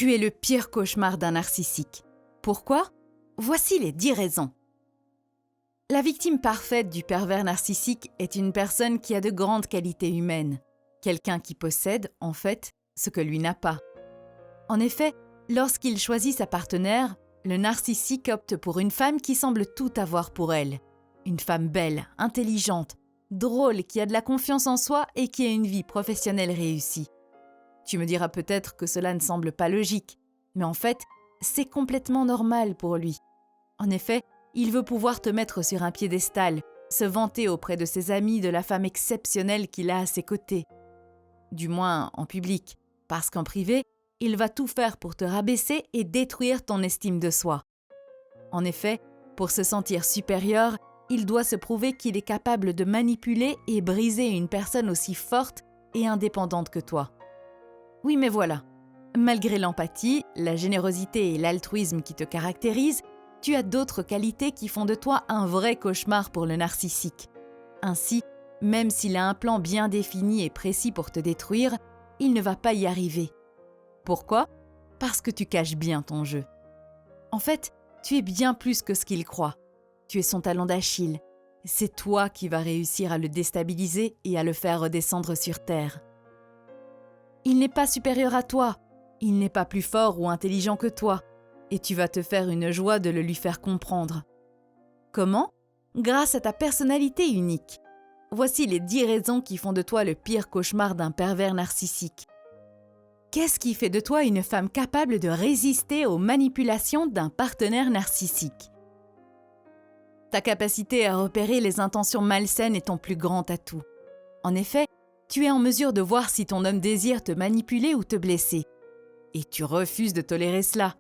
Tu es le pire cauchemar d'un narcissique. Pourquoi ? Voici les 10 raisons. La victime parfaite du pervers narcissique est une personne qui a de grandes qualités humaines. Quelqu'un qui possède, en fait, ce que lui n'a pas. En effet, lorsqu'il choisit sa partenaire, le narcissique opte pour une femme qui semble tout avoir pour elle. Une femme belle, intelligente, drôle, qui a de la confiance en soi et qui a une vie professionnelle réussie. Tu me diras peut-être que cela ne semble pas logique, mais en fait, c'est complètement normal pour lui. En effet, il veut pouvoir te mettre sur un piédestal, se vanter auprès de ses amis de la femme exceptionnelle qu'il a à ses côtés. Du moins en public, parce qu'en privé, il va tout faire pour te rabaisser et détruire ton estime de soi. En effet, pour se sentir supérieur, il doit se prouver qu'il est capable de manipuler et briser une personne aussi forte et indépendante que toi. Oui, mais voilà. Malgré l'empathie, la générosité et l'altruisme qui te caractérisent, tu as d'autres qualités qui font de toi un vrai cauchemar pour le narcissique. Ainsi, même s'il a un plan bien défini et précis pour te détruire, il ne va pas y arriver. Pourquoi ? Parce que tu caches bien ton jeu. En fait, tu es bien plus que ce qu'il croit. Tu es son talon d'Achille. C'est toi qui vas réussir à le déstabiliser et à le faire redescendre sur terre. Il n'est pas supérieur à toi. Il n'est pas plus fort ou intelligent que toi. Et tu vas te faire une joie de le lui faire comprendre. Comment ? Grâce à ta personnalité unique. Voici les 10 raisons qui font de toi le pire cauchemar d'un pervers narcissique. Qu'est-ce qui fait de toi une femme capable de résister aux manipulations d'un partenaire narcissique ? Ta capacité à repérer les intentions malsaines est ton plus grand atout. En effet, tu es en mesure de voir si ton homme désire te manipuler ou te blesser. Et tu refuses de tolérer cela.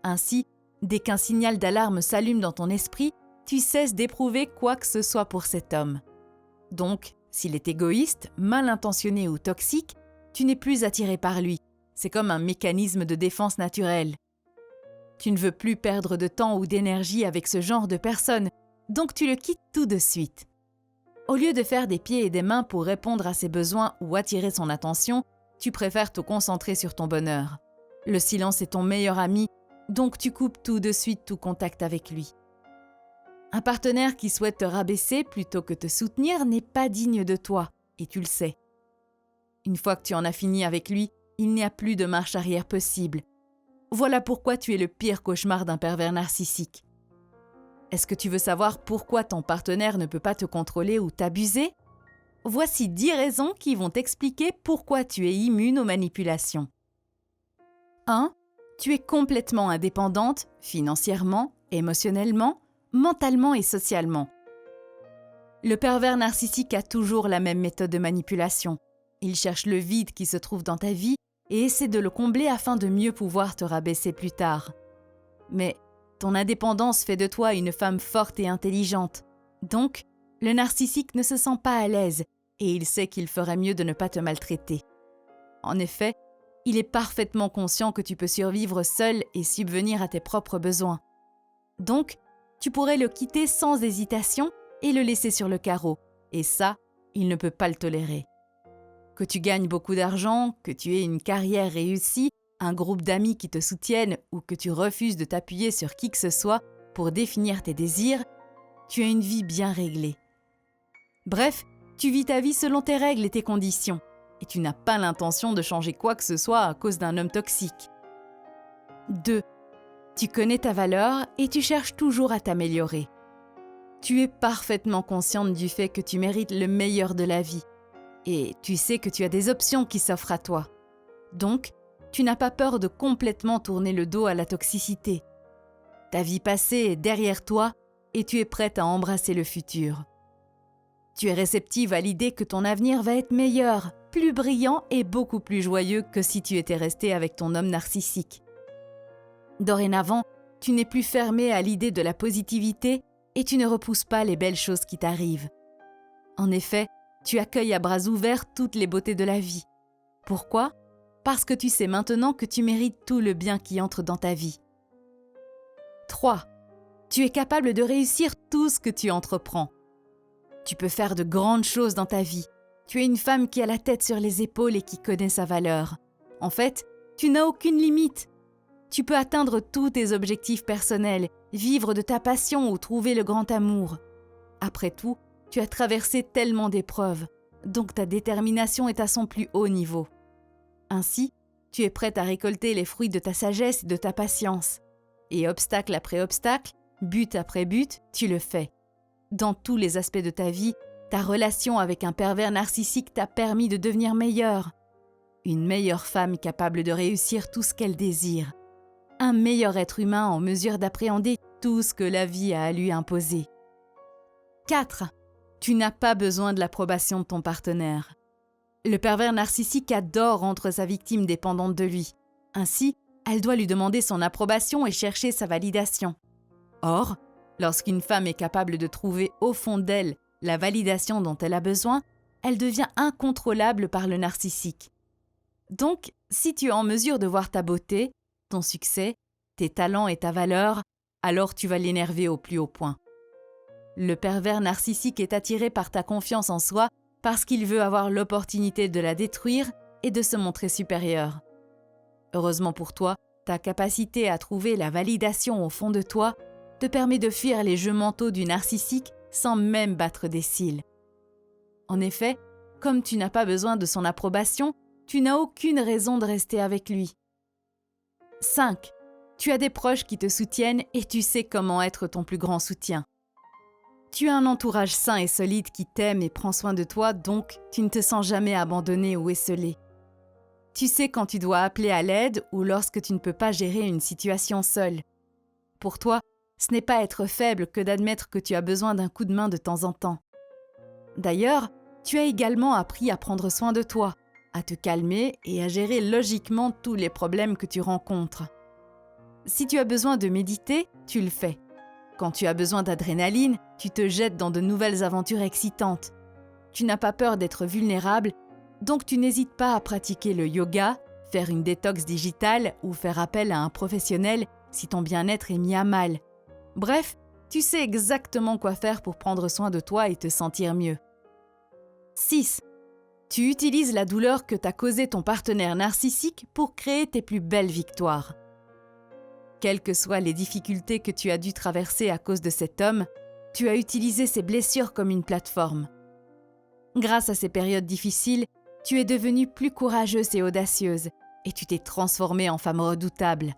Ainsi, dès qu'un signal d'alarme s'allume dans ton esprit, tu cesses d'éprouver quoi que ce soit pour cet homme. Donc, s'il est égoïste, mal intentionné ou toxique, tu n'es plus attiré par lui. C'est comme un mécanisme de défense naturel. Tu ne veux plus perdre de temps ou d'énergie avec ce genre de personne, donc tu le quittes tout de suite. Au lieu de faire des pieds et des mains pour répondre à ses besoins ou attirer son attention, tu préfères te concentrer sur ton bonheur. Le silence est ton meilleur ami, donc tu coupes tout de suite tout contact avec lui. Un partenaire qui souhaite te rabaisser plutôt que te soutenir n'est pas digne de toi, et tu le sais. Une fois que tu en as fini avec lui, il n'y a plus de marche arrière possible. Voilà pourquoi tu es le pire cauchemar d'un pervers narcissique. Est-ce que tu veux savoir pourquoi ton partenaire ne peut pas te contrôler ou t'abuser ? Voici 10 raisons qui vont t'expliquer pourquoi tu es immune aux manipulations. 1. Tu es complètement indépendante, financièrement, émotionnellement, mentalement et socialement. Le pervers narcissique a toujours la même méthode de manipulation. Il cherche le vide qui se trouve dans ta vie et essaie de le combler afin de mieux pouvoir te rabaisser plus tard. Mais ton indépendance fait de toi une femme forte et intelligente. Donc, le narcissique ne se sent pas à l'aise et il sait qu'il ferait mieux de ne pas te maltraiter. En effet, il est parfaitement conscient que tu peux survivre seul et subvenir à tes propres besoins. Donc, tu pourrais le quitter sans hésitation et le laisser sur le carreau. Et ça, il ne peut pas le tolérer. Que tu gagnes beaucoup d'argent, que tu aies une carrière réussie, un groupe d'amis qui te soutiennent ou que tu refuses de t'appuyer sur qui que ce soit pour définir tes désirs, tu as une vie bien réglée. Bref, tu vis ta vie selon tes règles et tes conditions, et tu n'as pas l'intention de changer quoi que ce soit à cause d'un homme toxique. 2. Tu connais ta valeur et tu cherches toujours à t'améliorer. Tu es parfaitement consciente du fait que tu mérites le meilleur de la vie, et tu sais que tu as des options qui s'offrent à toi. Donc, tu n'as pas peur de complètement tourner le dos à la toxicité. Ta vie passée est derrière toi et tu es prête à embrasser le futur. Tu es réceptive à l'idée que ton avenir va être meilleur, plus brillant et beaucoup plus joyeux que si tu étais restée avec ton homme narcissique. Dorénavant, tu n'es plus fermée à l'idée de la positivité et tu ne repousses pas les belles choses qui t'arrivent. En effet, tu accueilles à bras ouverts toutes les beautés de la vie. Pourquoi ? Parce que tu sais maintenant que tu mérites tout le bien qui entre dans ta vie. 3. Tu es capable de réussir tout ce que tu entreprends. Tu peux faire de grandes choses dans ta vie. Tu es une femme qui a la tête sur les épaules et qui connaît sa valeur. En fait, tu n'as aucune limite. Tu peux atteindre tous tes objectifs personnels, vivre de ta passion ou trouver le grand amour. Après tout, tu as traversé tellement d'épreuves, donc ta détermination est à son plus haut niveau. Ainsi, tu es prête à récolter les fruits de ta sagesse et de ta patience. Et obstacle après obstacle, but après but, tu le fais. Dans tous les aspects de ta vie, ta relation avec un pervers narcissique t'a permis de devenir meilleure. Une meilleure femme capable de réussir tout ce qu'elle désire. Un meilleur être humain en mesure d'appréhender tout ce que la vie a à lui imposer. 4. Tu n'as pas besoin de l'approbation de ton partenaire. Le pervers narcissique adore rendre sa victime dépendante de lui. Ainsi, elle doit lui demander son approbation et chercher sa validation. Or, lorsqu'une femme est capable de trouver au fond d'elle la validation dont elle a besoin, elle devient incontrôlable par le narcissique. Donc, si tu es en mesure de voir ta beauté, ton succès, tes talents et ta valeur, alors tu vas l'énerver au plus haut point. Le pervers narcissique est attiré par ta confiance en soi parce qu'il veut avoir l'opportunité de la détruire et de se montrer supérieur. Heureusement pour toi, ta capacité à trouver la validation au fond de toi te permet de fuir les jeux mentaux du narcissique sans même battre des cils. En effet, comme tu n'as pas besoin de son approbation, tu n'as aucune raison de rester avec lui. 5. Tu as des proches qui te soutiennent et tu sais comment être ton plus grand soutien. Tu as un entourage sain et solide qui t'aime et prend soin de toi, donc tu ne te sens jamais abandonné ou esseulé. Tu sais quand tu dois appeler à l'aide ou lorsque tu ne peux pas gérer une situation seule. Pour toi, ce n'est pas être faible que d'admettre que tu as besoin d'un coup de main de temps en temps. D'ailleurs, tu as également appris à prendre soin de toi, à te calmer et à gérer logiquement tous les problèmes que tu rencontres. Si tu as besoin de méditer, tu le fais. Quand tu as besoin d'adrénaline, tu te jettes dans de nouvelles aventures excitantes. Tu n'as pas peur d'être vulnérable, donc tu n'hésites pas à pratiquer le yoga, faire une détox digitale ou faire appel à un professionnel si ton bien-être est mis à mal. Bref, tu sais exactement quoi faire pour prendre soin de toi et te sentir mieux. 6. Tu utilises la douleur que t'a causée ton partenaire narcissique pour créer tes plus belles victoires. Quelles que soient les difficultés que tu as dû traverser à cause de cet homme, tu as utilisé ces blessures comme une plateforme. Grâce à ces périodes difficiles, tu es devenue plus courageuse et audacieuse, et tu t'es transformée en femme redoutable.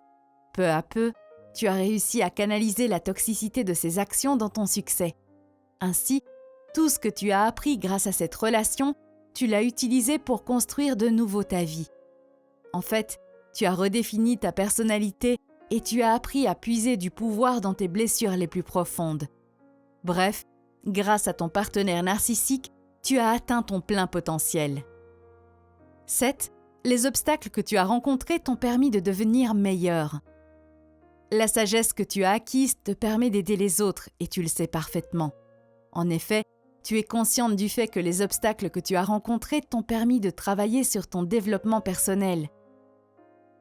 Peu à peu, tu as réussi à canaliser la toxicité de ces actions dans ton succès. Ainsi, tout ce que tu as appris grâce à cette relation, tu l'as utilisé pour construire de nouveau ta vie. En fait, tu as redéfini ta personnalité et tu as appris à puiser du pouvoir dans tes blessures les plus profondes. Bref, grâce à ton partenaire narcissique, tu as atteint ton plein potentiel. 7. Les obstacles que tu as rencontrés t'ont permis de devenir meilleur. La sagesse que tu as acquise te permet d'aider les autres et tu le sais parfaitement. En effet, tu es consciente du fait que les obstacles que tu as rencontrés t'ont permis de travailler sur ton développement personnel.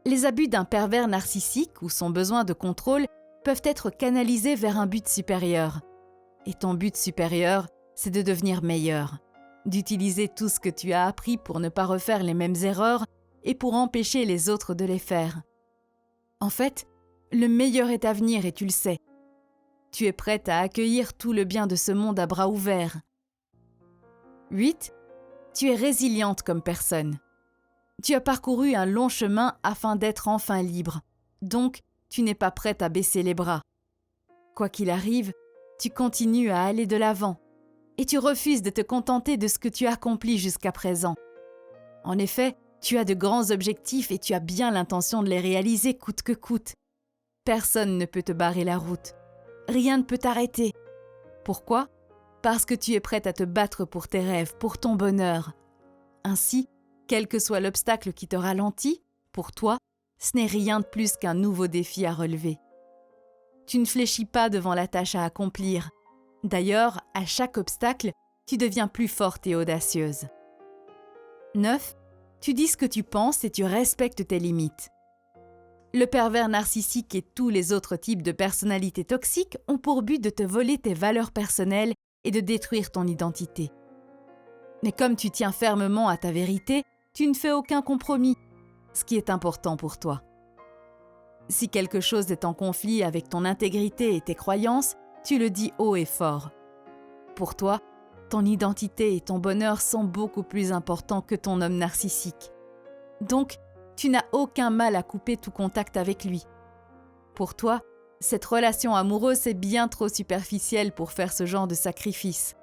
Les abus d'un pervers narcissique ou son besoin de contrôle peuvent être canalisés vers un but supérieur. Et ton but supérieur, c'est de devenir meilleur, d'utiliser tout ce que tu as appris pour ne pas refaire les mêmes erreurs et pour empêcher les autres de les faire. En fait, le meilleur est à venir et tu le sais. Tu es prête à accueillir tout le bien de ce monde à bras ouverts. 8. Tu es résiliente comme personne. Tu as parcouru un long chemin afin d'être enfin libre, donc tu n'es pas prête à baisser les bras. Quoi qu'il arrive, tu continues à aller de l'avant et tu refuses de te contenter de ce que tu as accompli jusqu'à présent. En effet, tu as de grands objectifs et tu as bien l'intention de les réaliser coûte que coûte. Personne ne peut te barrer la route. Rien ne peut t'arrêter. Pourquoi ? Parce que tu es prête à te battre pour tes rêves, pour ton bonheur. Ainsi, quel que soit l'obstacle qui te ralentit, pour toi, ce n'est rien de plus qu'un nouveau défi à relever. Tu ne fléchis pas devant la tâche à accomplir. D'ailleurs, à chaque obstacle, tu deviens plus forte et audacieuse. 9. Tu dis ce que tu penses et tu respectes tes limites. Le pervers narcissique et tous les autres types de personnalités toxiques ont pour but de te voler tes valeurs personnelles et de détruire ton identité. Mais comme tu tiens fermement à ta vérité, tu ne fais aucun compromis, ce qui est important pour toi. Si quelque chose est en conflit avec ton intégrité et tes croyances, tu le dis haut et fort. Pour toi, ton identité et ton bonheur sont beaucoup plus importants que ton homme narcissique. Donc, tu n'as aucun mal à couper tout contact avec lui. Pour toi, cette relation amoureuse est bien trop superficielle pour faire ce genre de sacrifice.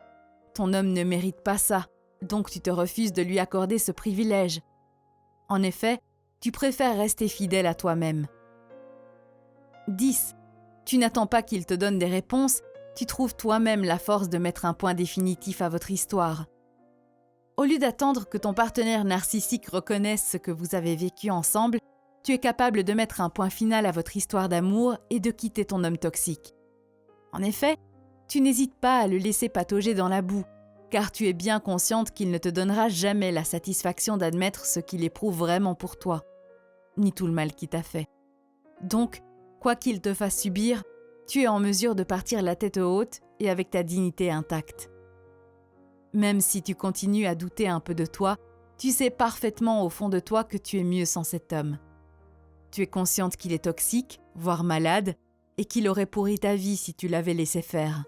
Ton homme ne mérite pas ça, donc tu te refuses de lui accorder ce privilège. En effet, tu préfères rester fidèle à toi-même. 10. Tu n'attends pas qu'il te donne des réponses, tu trouves toi-même la force de mettre un point définitif à votre histoire. Au lieu d'attendre que ton partenaire narcissique reconnaisse ce que vous avez vécu ensemble, tu es capable de mettre un point final à votre histoire d'amour et de quitter ton homme toxique. En effet, tu n'hésites pas à le laisser patauger dans la boue, car tu es bien consciente qu'il ne te donnera jamais la satisfaction d'admettre ce qu'il éprouve vraiment pour toi, ni tout le mal qu'il t'a fait. Donc, quoi qu'il te fasse subir, tu es en mesure de partir la tête haute et avec ta dignité intacte. Même si tu continues à douter un peu de toi, tu sais parfaitement au fond de toi que tu es mieux sans cet homme. Tu es consciente qu'il est toxique, voire malade, et qu'il aurait pourri ta vie si tu l'avais laissé faire.